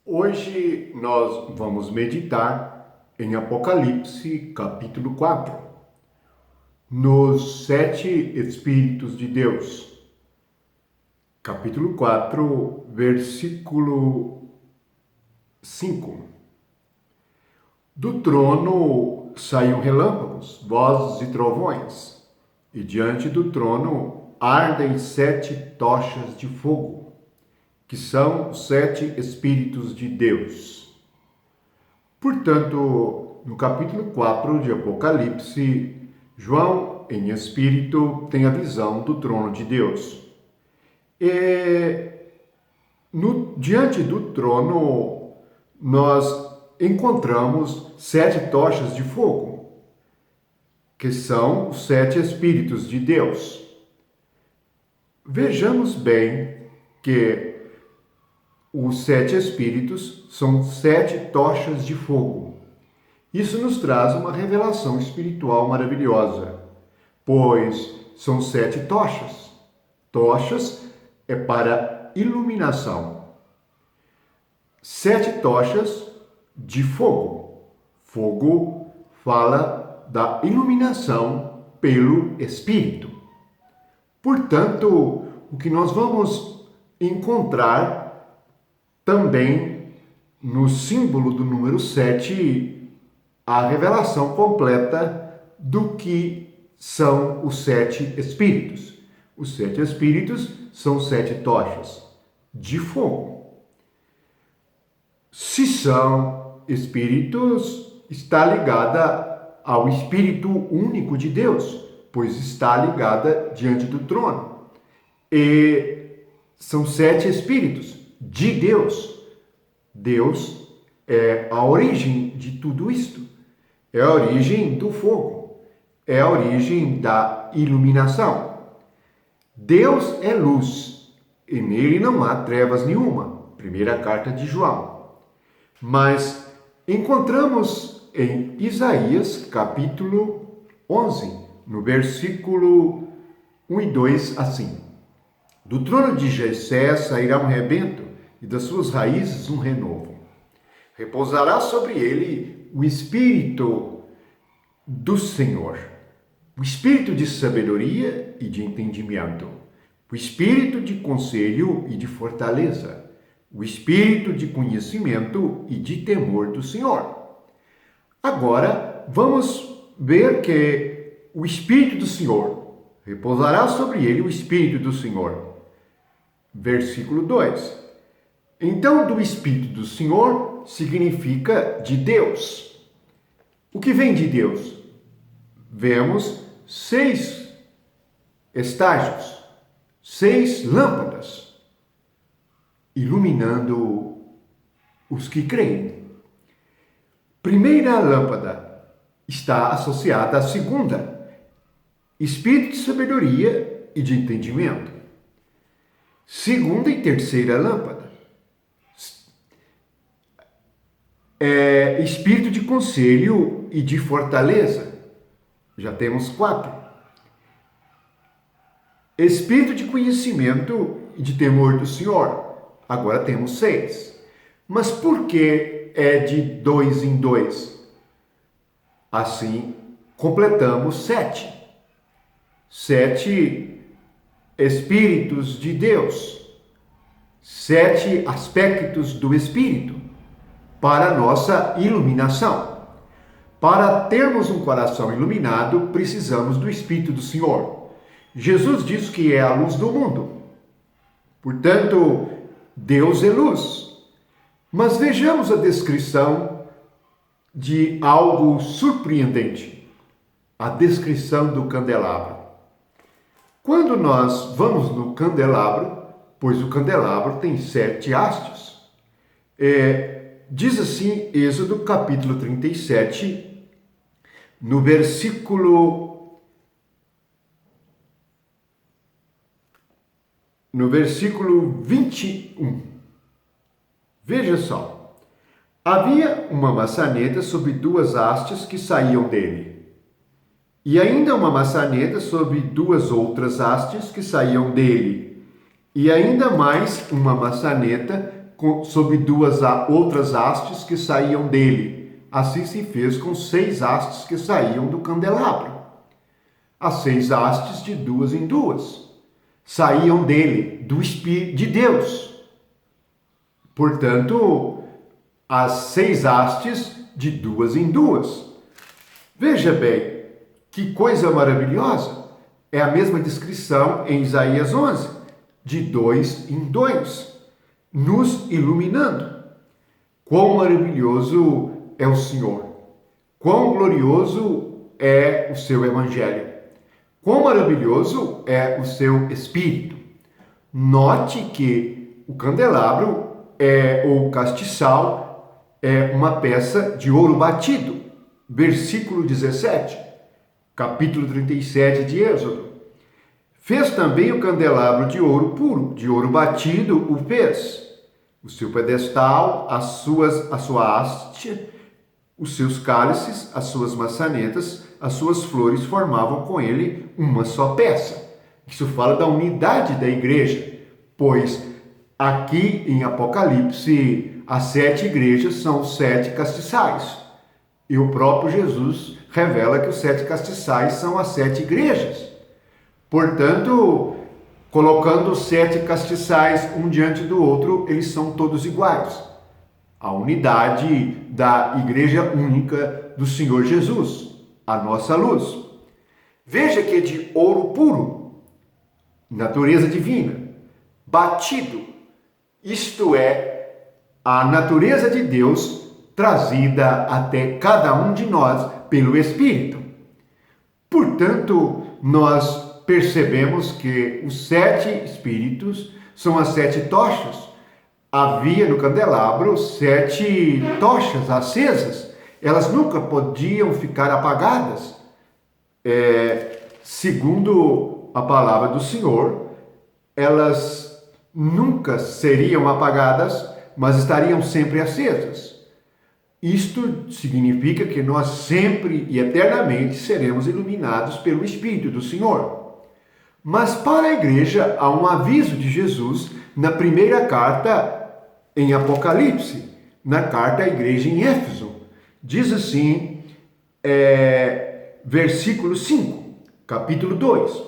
Hoje nós vamos meditar em Apocalipse, capítulo 4, nos 7 Espíritos de Deus. Capítulo 4, versículo 5. Do trono saíam relâmpagos, vozes e trovões, e diante do trono ardem 7 tochas de fogo, que são os 7 Espíritos de Deus. Portanto, no capítulo 4 de Apocalipse, João, em espírito, tem a visão do trono de Deus. Diante do trono, nós encontramos 7 tochas de fogo, que são os 7 Espíritos de Deus. Vejamos bem que os 7 Espíritos são 7 tochas de fogo. Isso nos traz uma revelação espiritual maravilhosa, pois são 7 tochas. Tochas é para iluminação. 7 tochas de fogo. Fogo fala da iluminação pelo Espírito. Portanto, o que nós vamos encontrar também no símbolo do número 7, a revelação completa do que são os 7 Espíritos. Os 7 Espíritos são 7 tochas de fogo. Se são Espíritos, está ligada ao Espírito único de Deus, pois está ligada diante do trono. E são 7 Espíritos de Deus. Deus é a origem de tudo isto. É a origem do fogo. É a origem da iluminação. Deus é luz, e nele não há trevas nenhuma. Primeira carta de João. Mas encontramos em Isaías, capítulo 11, no versículo 1 e 2, assim: Do trono de Jessé sairá um rebento, e das suas raízes um renovo. Repousará sobre ele o Espírito do Senhor, o Espírito de sabedoria e de entendimento, o Espírito de conselho e de fortaleza, o Espírito de conhecimento e de temor do Senhor. Agora, vamos ver que o Espírito do Senhor, repousará sobre ele o Espírito do Senhor. Versículo 2. Então, do Espírito do Senhor significa de Deus. O que vem de Deus? Vemos 6 estágios, 6 lâmpadas, iluminando os que creem. Primeira lâmpada está associada à segunda, Espírito de sabedoria e de entendimento. Segunda e terceira lâmpada, Espírito de conselho e de fortaleza. Já temos 4. Espírito de conhecimento e de temor do Senhor. Agora temos 6. Mas por que é de 2 em 2? Assim, completamos 7. 7 Espíritos de Deus. 7 aspectos do Espírito para a nossa iluminação. Para termos um coração iluminado, precisamos do Espírito do Senhor. Jesus diz que é a luz do mundo. Portanto, Deus é luz. Mas vejamos a descrição de algo surpreendente. A descrição do candelabro. Quando nós vamos no candelabro, pois o candelabro tem 7 hastes, diz assim, Êxodo capítulo 37, no versículo 21. Veja só. Havia uma maçaneta sobre 2 hastes que saíam dele, e ainda uma maçaneta sobre 2 outras hastes que saíam dele, e ainda mais uma maçaneta sob outras hastes que saíam dele. Assim se fez com 6 hastes que saíam do candelabro. As 6 hastes de 2 em 2 saíam dele, do Espírito de Deus. Portanto, as 6 hastes de 2 em 2. Veja bem, que coisa maravilhosa! É a mesma descrição em Isaías 11, de 2 em 2, nos iluminando. Quão maravilhoso é o Senhor! Quão glorioso é o seu Evangelho! Quão maravilhoso é o seu Espírito! Note que o candelabro ou castiçal é uma peça de ouro batido. Versículo 17, capítulo 37 de Êxodo. Fez também o candelabro de ouro puro, de ouro batido o fez. O seu pedestal, a sua haste, os seus cálices, as suas maçanetas, as suas flores formavam com ele uma só peça. Isso fala da unidade da igreja, pois aqui em Apocalipse as 7 igrejas são os 7 castiçais. E o próprio Jesus revela que os 7 castiçais são as 7 igrejas. Portanto, colocando os 7 castiçais um diante do outro, eles são todos iguais. A unidade da igreja única do Senhor Jesus, a nossa luz. Veja que é de ouro puro, natureza divina, batido, isto é, a natureza de Deus trazida até cada um de nós pelo Espírito. Portanto, nós percebemos que os 7 Espíritos são as 7 tochas. Havia no candelabro 7 tochas acesas. Elas nunca podiam ficar apagadas. Segundo a palavra do Senhor, elas nunca seriam apagadas, mas estariam sempre acesas. Isto significa que nós sempre e eternamente seremos iluminados pelo Espírito do Senhor. Mas para a igreja há um aviso de Jesus na primeira carta em Apocalipse, na carta à igreja em Éfeso. Diz assim, versículo 5, capítulo 2.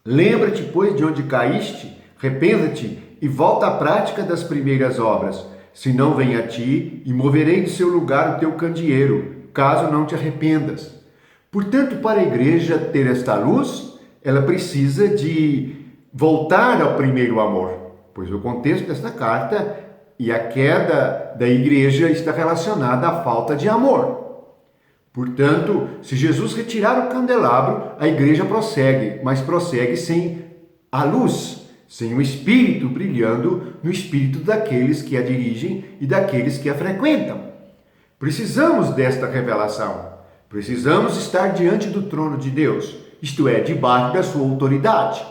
Lembra-te, pois, de onde caíste, arrependa-te e volta à prática das primeiras obras. Se não vem a ti, e moverei de seu lugar o teu candeeiro, caso não te arrependas. Portanto, para a igreja ter esta luz, ela precisa de voltar ao primeiro amor, pois o contexto desta carta e a queda da igreja está relacionada à falta de amor. Portanto, se Jesus retirar o candelabro, a igreja prossegue, mas prossegue sem a luz, sem o Espírito brilhando no espírito daqueles que a dirigem e daqueles que a frequentam. Precisamos desta revelação. Precisamos estar diante do trono de Deus, isto é, debaixo da sua autoridade.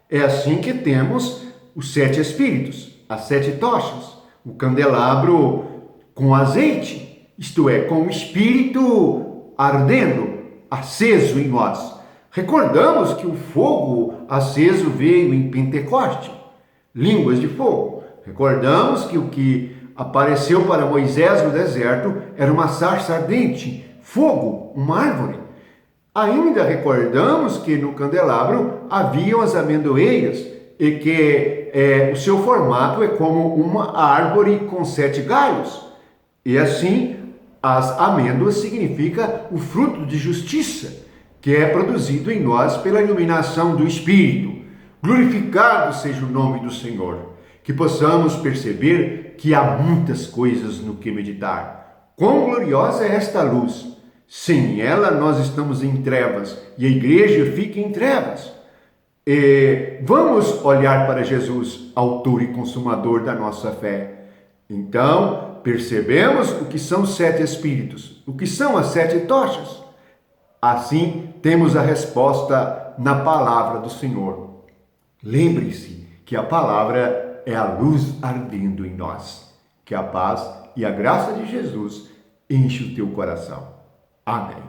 É assim que temos os 7 Espíritos, as 7 tochas, o candelabro com azeite, isto é, com o Espírito ardendo, aceso em nós. Recordamos que o fogo aceso veio em Pentecoste, línguas de fogo. Recordamos que o que apareceu para Moisés no deserto era uma sarça ardente, fogo, uma árvore. Ainda recordamos que no candelabro haviam as amendoeiras e que o seu formato é como uma árvore com 7 galhos. E assim, as amêndoas significa o fruto de justiça, que é produzido em nós pela iluminação do Espírito. Glorificado seja o nome do Senhor. Que possamos perceber que há muitas coisas no que meditar. Quão gloriosa é esta luz! Sem ela nós estamos em trevas e a igreja fica em trevas. Vamos olhar para Jesus, autor e consumador da nossa fé. Então, percebemos o que são os 7 Espíritos, o que são as 7 tochas. Assim, temos a resposta na palavra do Senhor. Lembre-se que a palavra é a luz ardendo em nós. Que a paz e a graça de Jesus enche o teu coração. Amém.